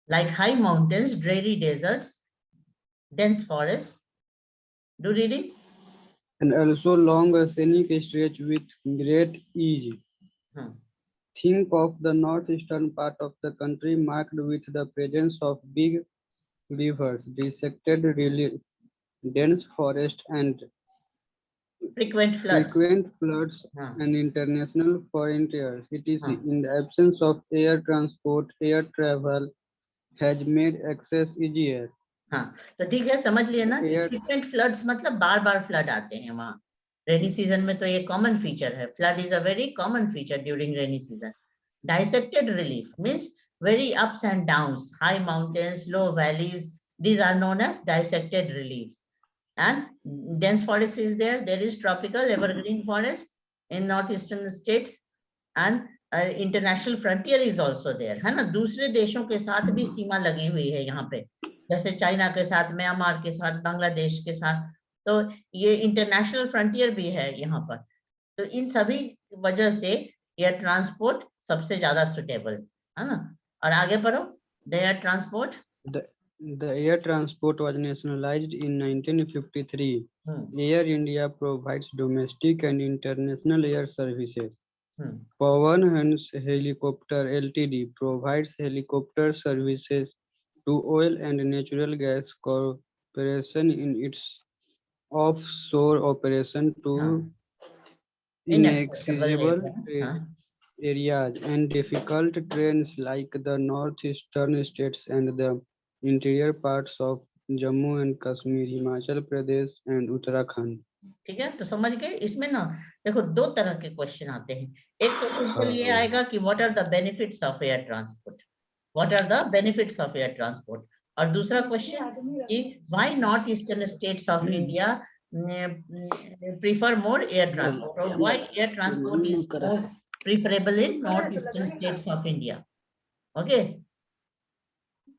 like high mountains, dreary deserts, dense forests. Do reading. and also long scenic stretch with great ease. Hmm. Think of the northeastern part of the country marked with the presence of big rivers, dissected relief, dense forest, and Frequent floods. frequent floods Huh. and international frontiers. It is Huh. in the absence of air transport, air travel has made access easier. हाँ, तो ठीक है, समझ लिया ना कि Air frequent floods मतलब बार बार flood आते हैं वहां। रेनी सीजन में तो ये कॉमन फीचर है, flood is a very common feature during rainy season. Dissected relief means very ups and downs, high mountains, low valleys, these are known as dissected reliefs. And dense forest is there, there is tropical evergreen forest in northeastern states, and international frontier is also there, है ना, दूसरे देशों के साथ भी सीमा लगी हुई है यहाँ पे, जैसे चाइना के साथ, म्यांमार के साथ, बांग्लादेश के साथ, तो ये इंटरनेशनल फ्रंटियर भी है यहाँ पर। तो इन सभी वजह से एयर ट्रांसपोर्ट सबसे ज्यादा सुटेबल है ना। और आगे पढ़ो, the air transport. the, the air transport was nationalized in 1953. Air India provides domestic and international air services. Pawan Hans Helicopter Ltd provides helicopter services to Oil and Natural Gas Corporation in its offshore operation हाँ, to inaccessible inaccessible areas, हाँ, areas and difficult terrains like the northeastern states and the interior parts of Jammu and Kashmir, Himachal Pradesh, and Uttarakhand. ठीक है। तो समझ गए, इसमें ना देखो दो तरह के क्वेश्चन आते हैं। एक तो सिंपल ये आएगा कि what are the benefits of air transport, what are the benefits of air transport. और दूसरा क्वेश्चन कि why north eastern states of India prefer more air transport, और why air transport is more preferable in north eastern states of India. Okay,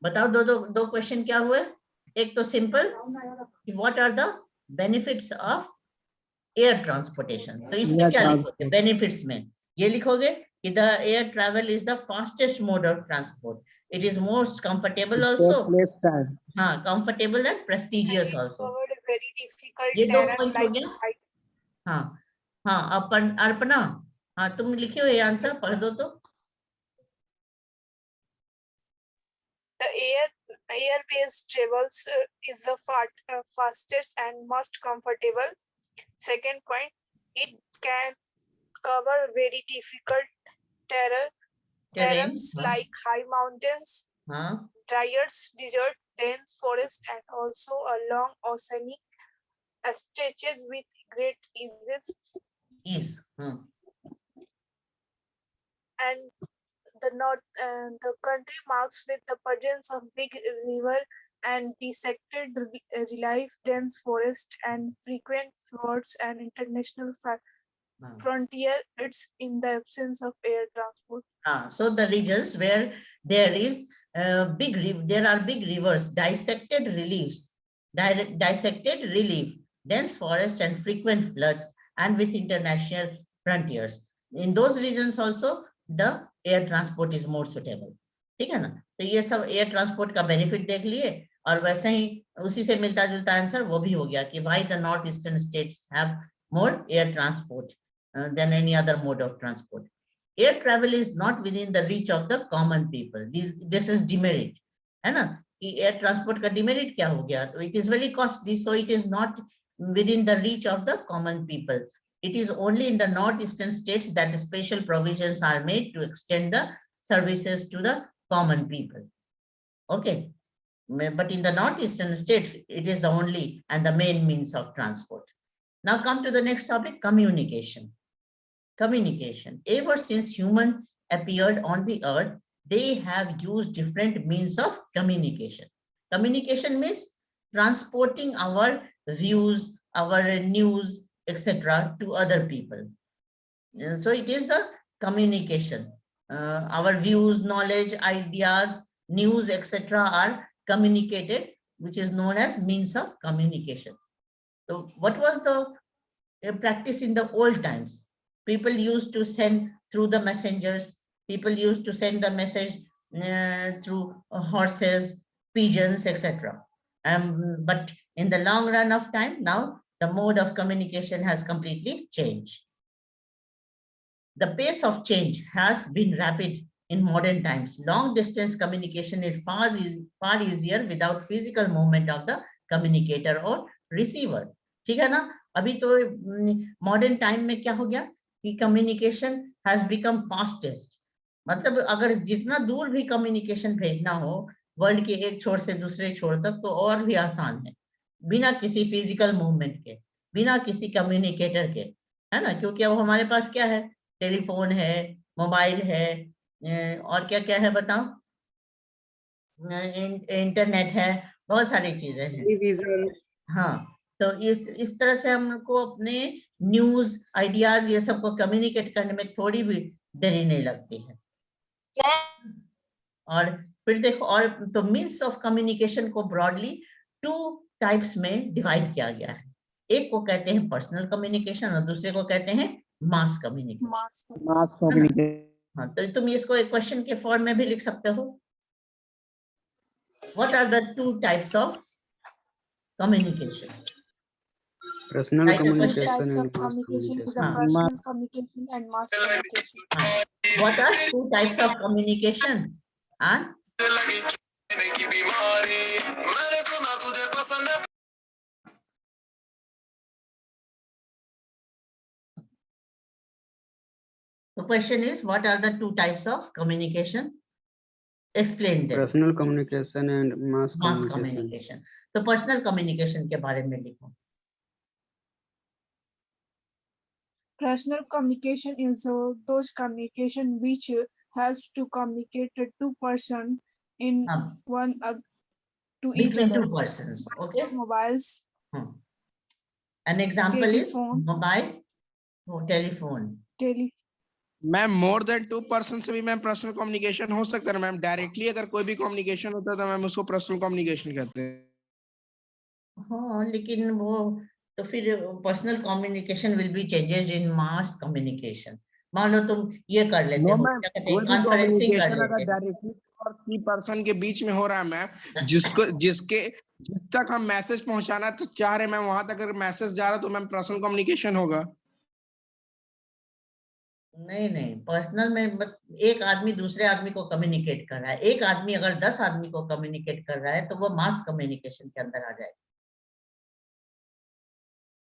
बताओ दो दो दो question क्या हुए। एक तो simple, what are the benefits of air transportation, तो इसमें Air क्या लिखोगे transport. बेनिफिट्स में? ये लिखोगे कि the air travel is the fastest mode of transport, it is most comfortable Save also, less time. हाँ comfortable and and prestigious it's also. covered a very difficult ये दो terrain पॉइंट हो like गया। हाँ हाँ, अपन अर्पणा, हाँ तुम लिखे हो ये आंसर, पढ़ दो तो। the air-based travels is the fastest and most comfortable. Second point, it can cover very difficult terrains हाँ, like high mountains, हाँ, desert, dense forest, and also a long oceanic stretches with great eases. ease, हाँ, And the country marks with the presence of big river and dissected relief, dense forest, and frequent floods and international हाँ. frontier. It's in the absence of air transport. So the regions where there is there are big rivers, dissected reliefs, dissected relief, dense forest and frequent floods, and with international frontiers. In those regions also, the air transport is more suitable. ठीक है ना। तो ये सब air transport का benefit देख लिए, और वैसे ही उसी से मिलता जुलता आंसर वो भी हो गया कि why the north eastern states have more air transport than any other mode of transport. Air travel is not within the reach of the common people. This is demerit, है ना, कि एयर ट्रांसपोर्ट का demerit क्या हो गया, तो it is very costly, so it is not within the reach of the common people. It is only in the northeastern states that special provisions are made to extend the services to the common people. Okay, but in the northeastern states, it is the only and the main means of transport. Now come to the next topic, communication. Communication. Ever since human appeared on the earth, they have used different means of communication. Communication means transporting our views, our news, etc. to other people. So it is the communication. Our views, knowledge, ideas, news, etc. are communicated, which is known as means of communication. So what was the practice in the old times? People used to send through the messengers. People used to send the message through horses, pigeons, etc. But in the long run of time, now the mode of communication has completely changed. The pace of change has been rapid in modern times. Long distance communication is far easier without physical movement of the communicator or receiver. ठीक है ना? अभी तो modern time में क्या हो गया कि कम्युनिकेशन हैज बिकम फास्टेस्ट. मतलब अगर जितना दूर भी कम्युनिकेशन भेजना हो वर्ल्ड के एक छोर से दूसरे छोर तक तो और भी आसान है, बिना किसी फिजिकल मूवमेंट के, बिना किसी कम्युनिकेटर के, है ना? क्योंकि अब हमारे पास क्या है, टेलीफोन है, मोबाइल है, और क्या क्या है बताओ, इंटरनेट है, बहुत सारी चीजें हैं. हाँ, तो इस तरह से हमको अपने न्यूज आइडियाज ये सबको कम्युनिकेट करने में थोड़ी भी देरी नहीं लगती है. और फिर देखो, और तो मीन्स ऑफ कम्युनिकेशन को ब्रॉडली 2 टाइप्स में डिवाइड किया गया है. एक को कहते हैं पर्सनल कम्युनिकेशन और दूसरे को कहते हैं मास कम्युनिकेशन. हाँ, तो तुम इसको एक क्वेश्चन के फॉर्म में भी लिख सकते हो. What are the 2 types of communication? Personal communication Types and of mass communication is communication. the personal communication and mass communication. What are 2 types of communication? And the question is, what are the 2 types of communication? Explain them. Personal communication and mass communication. तो personal communication के बारे में लिखो. Personal communication is those communication which helps to communicate to 2 person in one to each Between other. 2 persons. Okay. Mobiles. An example telephone. is mobile, telephone. Ma'am more than 2 person से भी ma'am personal communication हो सकता है ma'am. Directly अगर कोई भी communication होता है तो मैम उसको पर्सनल कम्युनिकेशन कहते हैं. हाँ, लेकिन वो तो फिर personal communication will be changes in mass communication. मान लो तुम ये कर लेते हो, क्या कहते हैं, कॉन्फ्रेंसिंग कर लेते हो. डायरेक्टली और 3 पर्सन के बीच में हो रहा है मैम, जिस तक हम मैसेज पहुंचाना तो चाह रहे मैम, वहां तक अगर मैसेज जा रहा तो मैम पर्सनल कम्युनिकेशन होगा. नहीं, पर्सनल में एक आदमी दूसरे आदमी को कम्युनिकेट कर रहा है. एक आदमी अगर 10 आदमी को कम्युनिकेट कर रहा है तो वो मास कम्युनिकेशन के अंदर आ जाए.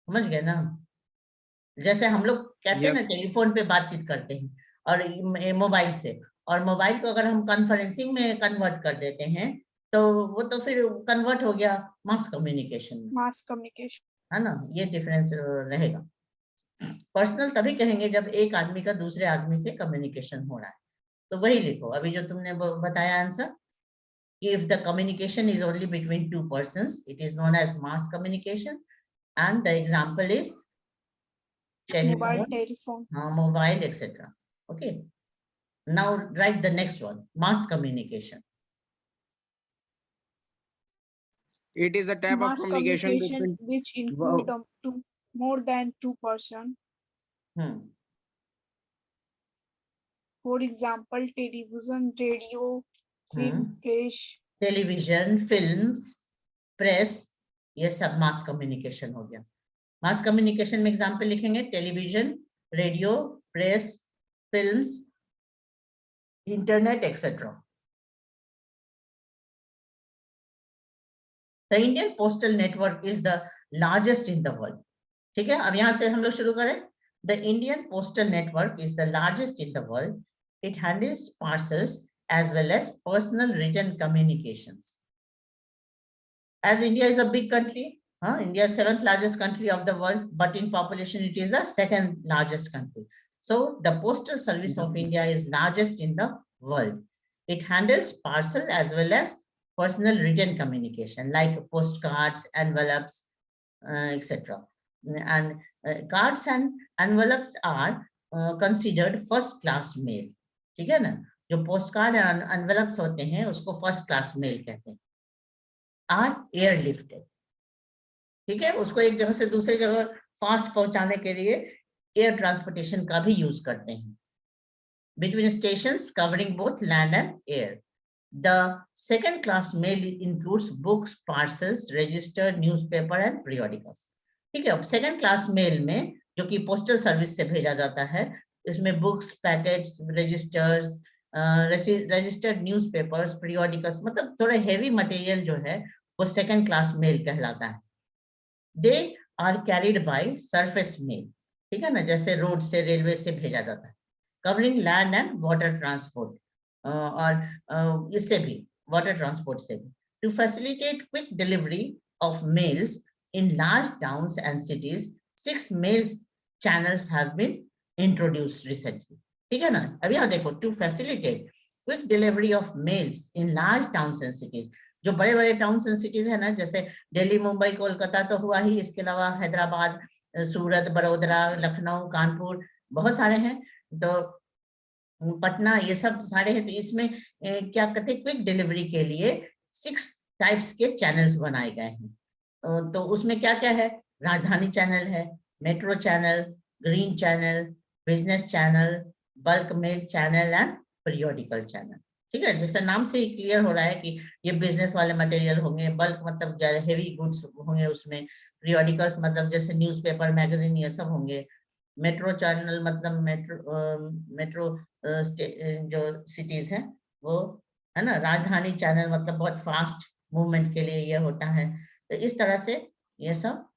समझ गए ना? जैसे हम लोग कहते हैं ना, टेलीफोन पे बातचीत करते हैं और मोबाइल से, और मोबाइल को अगर हम कॉन्फ्रेंसिंग में कन्वर्ट कर देते हैं तो वो तो फिर कन्वर्ट हो गया मास कम्युनिकेशन में. है ना? ये डिफरेंस रहेगा. पर्सनल तभी कहेंगे जब एक आदमी का दूसरे आदमी से कम्युनिकेशन हो रहा है. तो वही लिखो अभी जो तुमने बताया answer. If the communication is only between 2 persons, it is known as mass communication, and the example is telephone, mobile, etc. Okay. Now write the next one, mass communication. It is a type of communication between which include more than 2 person. For example, television, radio, film, press. Television, films, press, ये सब mass communication हो गया. Mass communication में example लिखेंगे television, radio, press, films, internet, etcetera. The Indian postal network is the largest in the world. ठीक है, अब यहाँ से हम लोग शुरू करें. The Indian postal network is the largest in the world. It handles parcels as well as personal written communications. As India is a big country, India is 7th largest country of the world, but in population it is the 2nd largest country. So the postal service of India is largest in the world. It handles parcel as well as personal written communication like postcards, envelopes, etc. And cards and envelopes are considered first class mail. ठीक है ना? जो postcard and envelopes होते हैं उसको first class mail कहते हैं. Are airlifted. ठीक है, उसको एक जगह से दूसरी जगह फास्ट पहुंचाने के लिए एयर ट्रांसपोर्टेशन का भी यूज करते हैं. Between stations covering both land and air. The second class mail includes books, parcels, registered newspaper and periodicals. ठीक है, अब सेकंड क्लास मेल में जो कि पोस्टल सर्विस से भेजा जाता है, इसमें books, packets, registers, registered newspapers, periodicals, मतलब थोड़ा हेवी मटेरियल जो है वो सेकंड क्लास मेल कहलाता है. They are carried by surface mail. ठीक है ना, जैसे रोड से, रेलवे से भेजा जाता है. Covering land and water transport, और इससे भी वाटर ट्रांसपोर्ट से भी. To facilitate quick delivery of mails in large towns and cities, 6 mail channels have been introduced recently. ठीक है ना, अब यहाँ देखो, to facilitate quick delivery of mails in large towns and cities. जो बड़े बड़े टाउन्स एंड सिटीज है ना, जैसे दिल्ली, मुंबई, कोलकाता तो हुआ ही, इसके अलावा हैदराबाद, सूरत, बड़ोदरा, लखनऊ, कानपुर, बहुत सारे हैं, तो पटना, ये सब सारे हैं. तो इसमें क्या कहते हैं, क्विक डिलीवरी के लिए 6 टाइप्स के चैनल्स बनाए गए हैं. तो उसमें क्या क्या है, राजधानी चैनल है, metro channel, green channel, business channel, bulk mail channel and periodical channel. ठीक है, जैसे नाम से ही क्लियर हो रहा है कि ये बिजनेस वाले मटेरियल होंगे, बल्क मतलब हेवी गुड्स होंगे उसमें, पीरियोडिकल्स मतलब जैसे न्यूज़पेपर, मैगजीन, ये सब होंगे. मेट्रो चैनल मतलब मेट्रो जो सिटीज है वो, है ना. राजधानी चैनल मतलब बहुत फास्ट मूवमेंट के लिए ये होता है. तो इस तरह से ये सब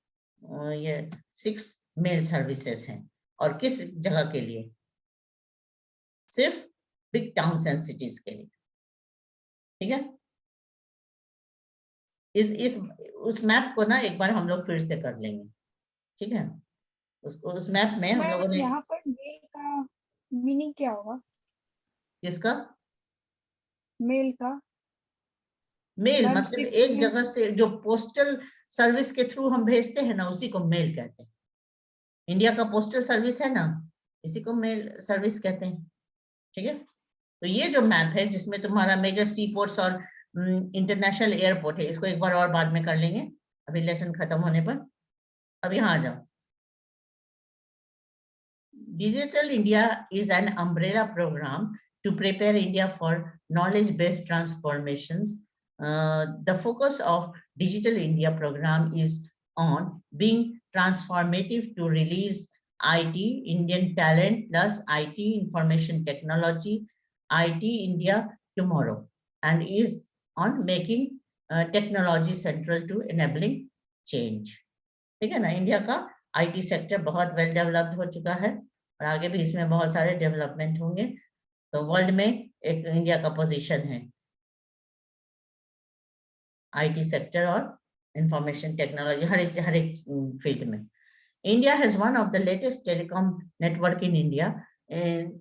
ये 6 मेल सर्विसेज हैं. और किस जगह के लिए, सिर्फ बिग टाउन्स एंड सिटीज के लिए. ठीक है, इस उस मैप को ना एक बार हम लोग फिर से कर लेंगे. ठीक है, उस मैप में हम लोगों ने, यहाँ पर मेल का मीनिंग क्या होगा? किसका मेल का मेल मैम, मतलब 6 एक मेल. जगह से जो पोस्टल सर्विस के थ्रू हम भेजते हैं ना, उसी को मेल कहते हैं. इंडिया का पोस्टल सर्विस है ना, इसी को मेल सर्विस कहते हैं. ठीक है, तो ये जो मैप है जिसमें तुम्हारा मेजर सी पोर्ट्स और इंटरनेशनल एयरपोर्ट है, इसको एक बार और बाद में कर लेंगे, अभी लेसन खत्म होने पर. अब यहाँ आ जाओ. Digital India is an umbrella program to prepare India for knowledge-based transformations. The focus of Digital India program is on being transformative to release IT, Indian talent plus IT, information technology, IT India tomorrow, and is on making technology central to enabling change. ठीक है ना, India का IT sector बहुत well developed हो चुका है और आगे भी इसमें बहुत सारे डेवलपमेंट होंगे. तो वर्ल्ड में एक इंडिया का पोजीशन है आईटी सेक्टर और इंफॉर्मेशन टेक्नोलॉजी, हर एक फील्ड में. India has one of the latest telecom network in India,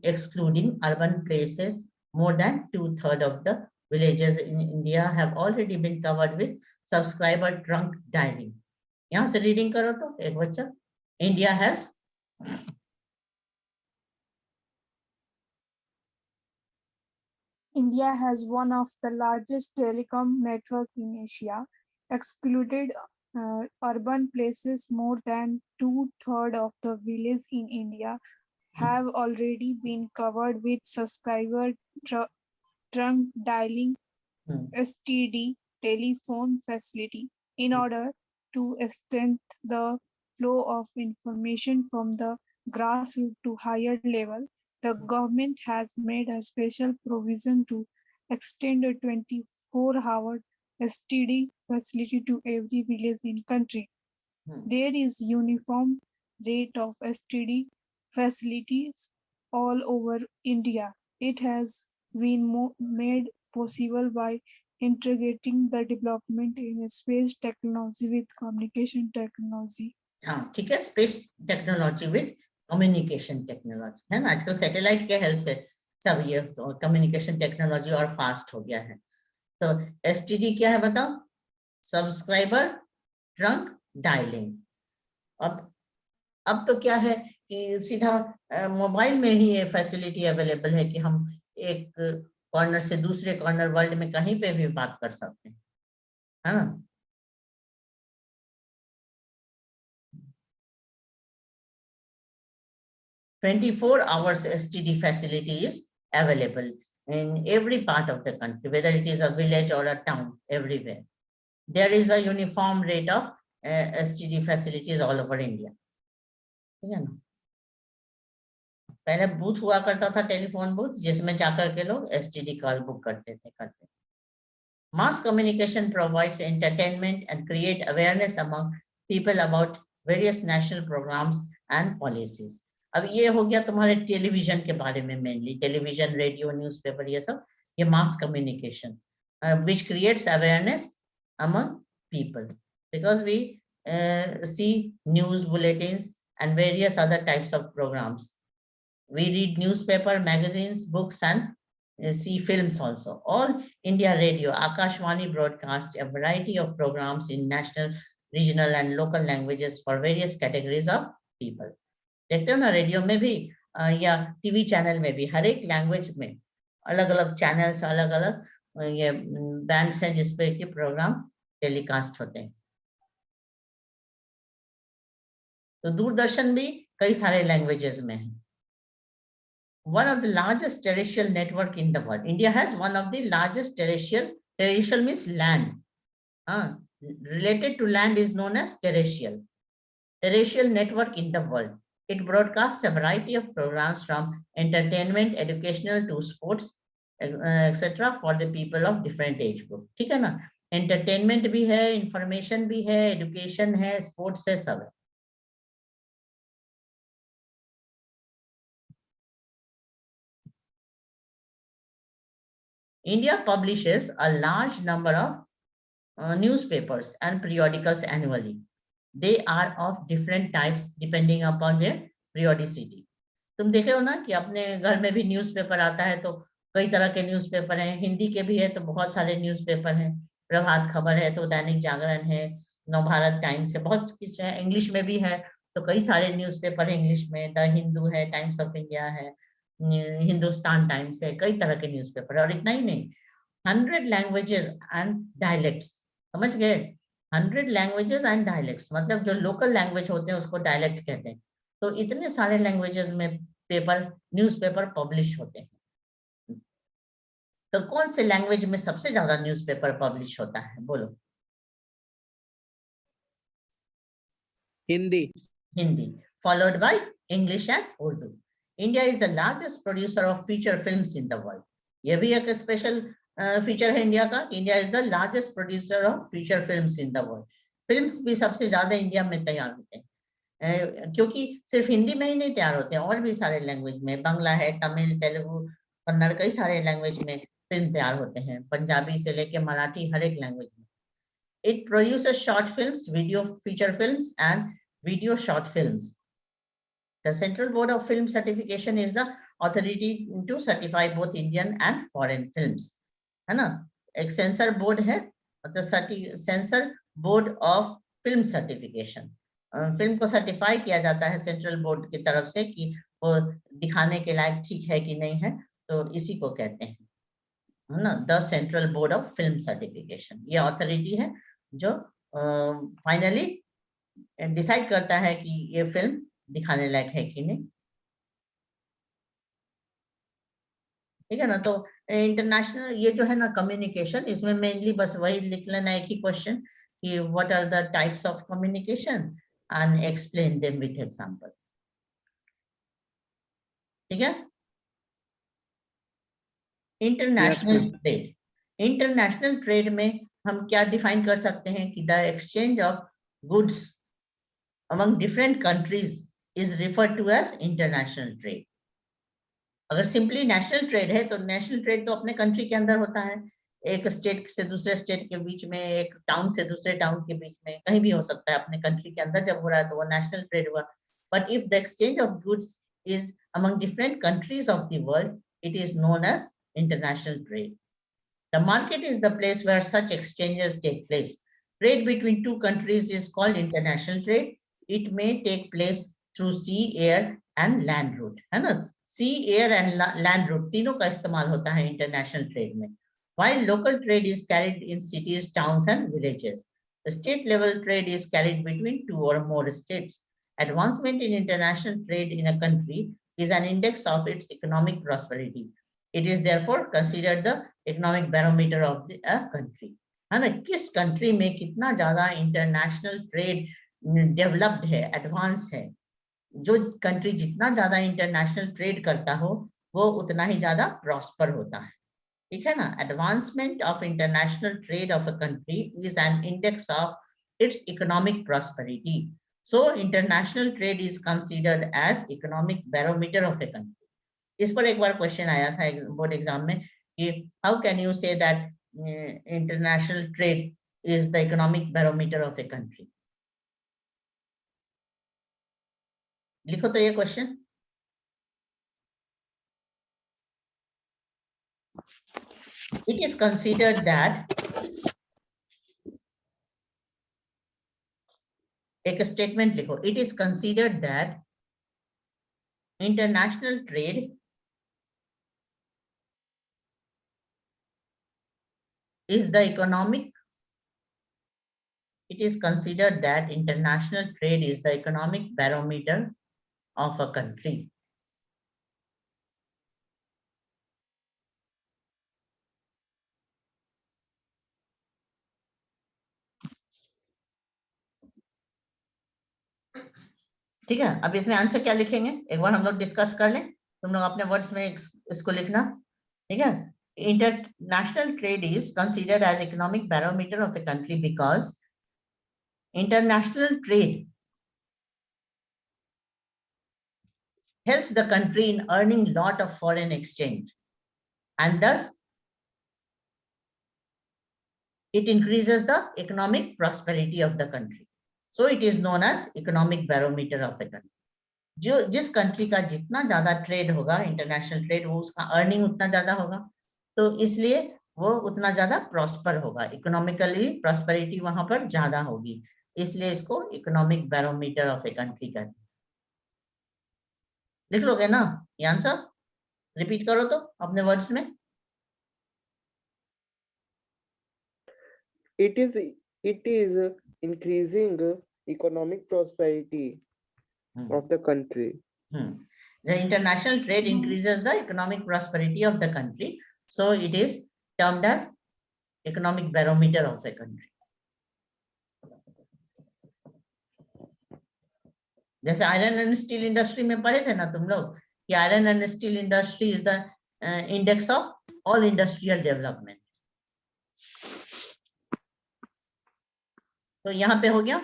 excluding urban places. More than 2/3 of the villages in India have already been covered with subscriber trunk dialing. यहाँ से reading करो तो एक बच्चा. India has India has one of the largest telecom network in Asia, excluded urban places. More than 2/3 of the villages in India have already been covered with subscriber trunk dialing (STD) telephone facility. In order to extend the flow of information from the grassroots to higher level, the government has made a special provision to extend a 24-hour STD facility to every village in country. There is uniform rate of STD facilities all over India. It has been made possible by integrating the development in space technology with communication technology. हाँ ठीक है, space technology with communication technology, है ना. आजकल satellite के help से सब ये कम्युनिकेशन टेक्नोलॉजी और फास्ट हो गया है. तो एसटीडी क्या है बताओ, सब्सक्राइबर ट्रंक डायलिंग. अब तो क्या है कि सीधा मोबाइल में ही ये फैसिलिटी अवेलेबल है कि हम एक कॉर्नर से दूसरे कॉर्नर वर्ल्ड में कहीं पे भी बात कर सकते हैं, है ना. "24 hours STD facility is available in every part of the country, whether it is a village or a town, everywhere. There is a uniform rate of STD facilities all over India. ठीक है ना? पहले booth हुआ करता था, telephone booth, जिसमें जाकर के लोग STD कॉल बुक करते थे. Mass communication provides entertainment and create awareness among people about various national programs and policies. अब ये हो गया तुम्हारे टेलीविजन के बारे में, मेनली टेलीविजन, रेडियो, न्यूज़पेपर, ये सब, ये mass communication which creates awareness among people, because we see news bulletins and various other types of programs. We read newspaper, magazines, books, and see films also. All India Radio, Akashvani broadcast a variety of programs in national, regional, and local languages for various categories of people. देखते हो ना, radio में भी या TV channel में भी हर एक language में अलग अलग चैनल्स, अलग अलग ये बैंड्स हैं जिसपे कि प्रोग्राम टेलीकास्ट होते हैं. तो दूरदर्शन भी कई सारे लैंग्वेजेस में है. One of the largest terrestrial network in the world. India has one of the largest terrestrial means land. Related to land is known as terrestrial network in the world. It broadcasts a variety of programs from entertainment, educational to sports, etc. for the people of different age group. ठीक है ना? Entertainment भी है, information भी है, education है, sports है, सब है. India publishes a large number of newspapers and periodicals annually. They are of different types depending upon their periodicity. तुम देखे हो ना कि अपने घर में भी न्यूज़पेपर आता है, तो कई तरह के न्यूज़पेपर हैं. हिंदी के भी है तो बहुत सारे न्यूज़पेपर हैं. प्रभात खबर है तो दैनिक जागरण है, नवभारत टाइम्स है, बहुत कुछ है. इंग्लिश में भी है तो कई सारे न्यूज़पेपर है इंग्लिश में. द हिंदू है, टाइम्स ऑफ इंडिया है, हिंदुस्तान टाइम्स है, कई तरह के न्यूज़पेपर. और इतना ही नहीं, 100 लैंग्वेजेस एंड डायलेक्ट्स. समझ गए? 100 लैंग्वेजेस एंड डायलेक्ट्स, मतलब जो लोकल लैंग्वेज होते हैं उसको डायलेक्ट कहते हैं. तो इतने सारे लैंग्वेजेस में न्यूज़पेपर पब्लिश होते हैं. तो कौन से लैंग्वेज में सबसे ज्यादा न्यूज़पेपर पब्लिश होता है, बोलो? Hindi. Hindi, followed by English and Urdu. India is the largest producer of feature films in the world. ये भी एक स्पेशल फीचर है इंडिया का. India is the largest producer of feature films in the world. Films भी सबसे ज्यादा India में तैयार होते हैं, क्योंकि सिर्फ हिंदी में ही नहीं तैयार होते हैं, और भी सारे लैंग्वेज में, बांग्ला है, तमिल, तेलुगु, कन्नड़, कई सारे लैंग्वेज में फिल्म तैयार होते हैं. पंजाबी से लेके मराठी, हर एक लैंग्वेज में. It produces short films, video feature films and video short films. The Central Board of Film Certification is the authority to certify both Indian and foreign films. है ना? एक सेंसर बोर्ड है, मतलब sensor board of film certification. Film को certify किया जाता है central board की तरफ से कि वो दिखाने के लायक ठीक है कि नहीं है, तो इसी को कहते हैं, है ना, the central board of film certification. ये अथॉरिटी है जो फाइनली डिसाइड करता है कि ये फिल्म दिखाने लायक है कि नहीं. ठीक है ना? तो इंटरनेशनल ये जो है ना कम्युनिकेशन, इसमें मेनली बस वही लिख लेना, एक ही क्वेश्चन कि what are the types of communication and explain them with example. ठीक है? International trade. इंटरनेशनल ट्रेड में हम क्या डिफाइन कर सकते हैं कि the exchange of goods among different countries is referred to as international trade. अगर सिंपली नेशनल ट्रेड है तो नेशनल ट्रेड तो अपने कंट्री के अंदर होता है, एक स्टेट से दूसरे स्टेट के बीच में, एक टाउन से दूसरे टाउन के बीच में, कहीं भी हो सकता है. अपने कंट्री के अंदर जब हो रहा है तो वो नेशनल ट्रेड हुआ. But if the exchange of goods is among different countries of the world, it is known as international trade. The market is the place where such exchanges take place. Trade between two countries is called international trade. It may take place through sea, air and land route. है ना? Sea, air and land route तीनों का इस्तेमाल होता है international trade में. While local trade is carried in cities, towns and villages, the state level trade is carried between two or more states. Advancement in international trade in a country is an index of its economic prosperity. It is therefore considered the economic barometer of the country. है ना, किस country में कितना ज्यादा international trade developed है, advance है. जो country जितना ज्यादा इंटरनेशनल ट्रेड करता हो वो उतना ही ज्यादा प्रॉस्पर होता है. ठीक है ना. Advancement of international trade of a country is an index of its economic prosperity. So international trade is considered as economic barometer of a country. इस पर एक बार क्वेश्चन आया था बोर्ड एग्जाम में कि how can you say that international trade is the economic barometer of a country. लिखो तो ये question. It is considered that एक स्टेटमेंट लिखो. It is considered that international trade is the economic. It is considered that international trade is the economic barometer of a country. ठीक है. अब इसमें answer क्या लिखेंगे एक बार हम लोग डिस्कस कर लें. तुम लोग अपने वर्ड्स में इसको लिखना. ठीक है. International trade is considered as economic barometer of a country because international trade helps the country in earning lot of foreign exchange, and thus it increases the economic prosperity of the country. So it is known as economic barometer of a country. जो जिस country का जितना ज्यादा trade होगा, international trade, वो उसका earning उतना ज्यादा होगा, तो इसलिए वो उतना ज्यादा प्रॉस्पर होगा. इकोनॉमिकली प्रॉस्पेरिटी वहां पर ज्यादा होगी, इसलिए इसको economic barometer of a country कहते हैं. लिख लोगे ना ये आंसर. रिपीट करो तो अपने वर्ड्स में. It is increasing economic prosperity of the country. The international trade increases the economic prosperity of the country, so it is termed as economic barometer of a country. जैसे iron and steel industry में पढ़े थे ना तुम लोग कि iron and steel industry is the index of all industrial development. तो यहाँ पे हो गया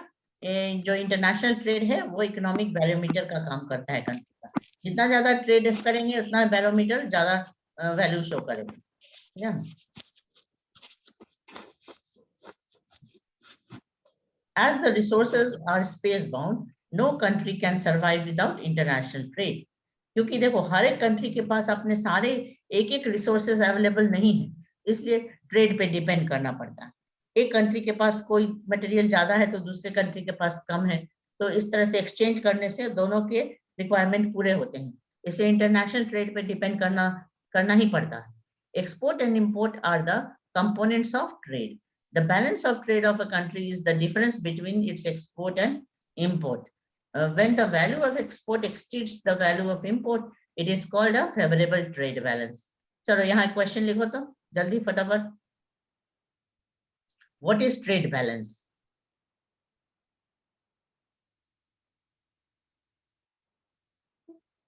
जो इंटरनेशनल ट्रेड है वो इकोनॉमिक बैरोमीटर का काम करता है कंट्री का. जितना ज्यादा ट्रेड करेंगे उतना बैरोमीटर ज्यादा वैल्यू शो करेगा. As the resources are space bound, no country can survive without international trade. क्योंकि देखो हर एक कंट्री के पास अपने सारे एक एक रिसोर्सेज अवेलेबल नहीं है, इसलिए ट्रेड पे डिपेंड करना पड़ता है. एक कंट्री के पास कोई मटेरियल ज्यादा है तो दूसरे कंट्री के पास कम है, तो इस तरह से एक्सचेंज करने से दोनों के रिक्वायरमेंट पूरे होते हैं, इसलिए इंटरनेशनल ट्रेड पे डिपेंड करना ही पड़ता है. Export and import are the components of trade. The balance of trade of a country is the difference between its export and import. When the value of export exceeds the value of import, it is called a favorable trade balance. चलो यहाँ एक question लिखो तो जल्दी फटाफट. What is trade balance?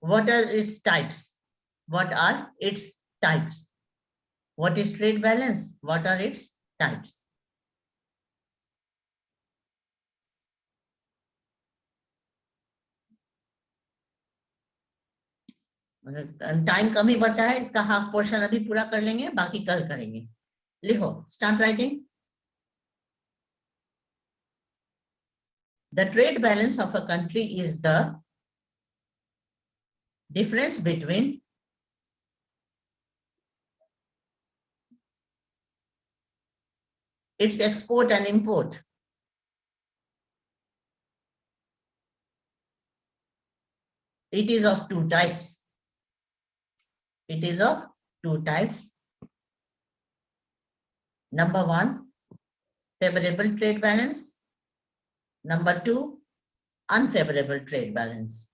What are its types? What are its types? What is trade balance? What are its types? Time कम ही बचा है, इसका हाफ पोर्शन अभी पूरा कर लेंगे, बाकी कल करेंगे. लिखो. Start writing. The trade balance of a country is the difference between its export and import. It is of two types. It is of two types. Number one, favorable trade balance. Number two, unfavorable trade balance.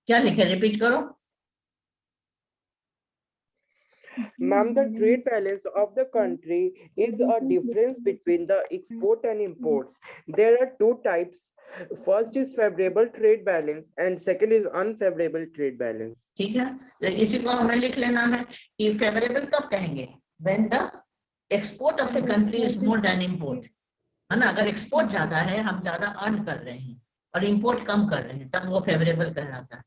क्या लिखे, repeat करो। Ma'am, the trade balance of the country is a difference between the export and imports. There are two types. First is favorable trade balance and second is unfavorable trade balance. ठीक है, तो इसी को हमें लिख लेना है कि फेवरेबल कब कहेंगे, when the export of a country is more than import, है ना। अगर एक्सपोर्ट ज्यादा है, हम ज्यादा अर्न कर रहे हैं और इंपोर्ट कम कर रहे हैं, तब वो फेवरेबल कहलाता है।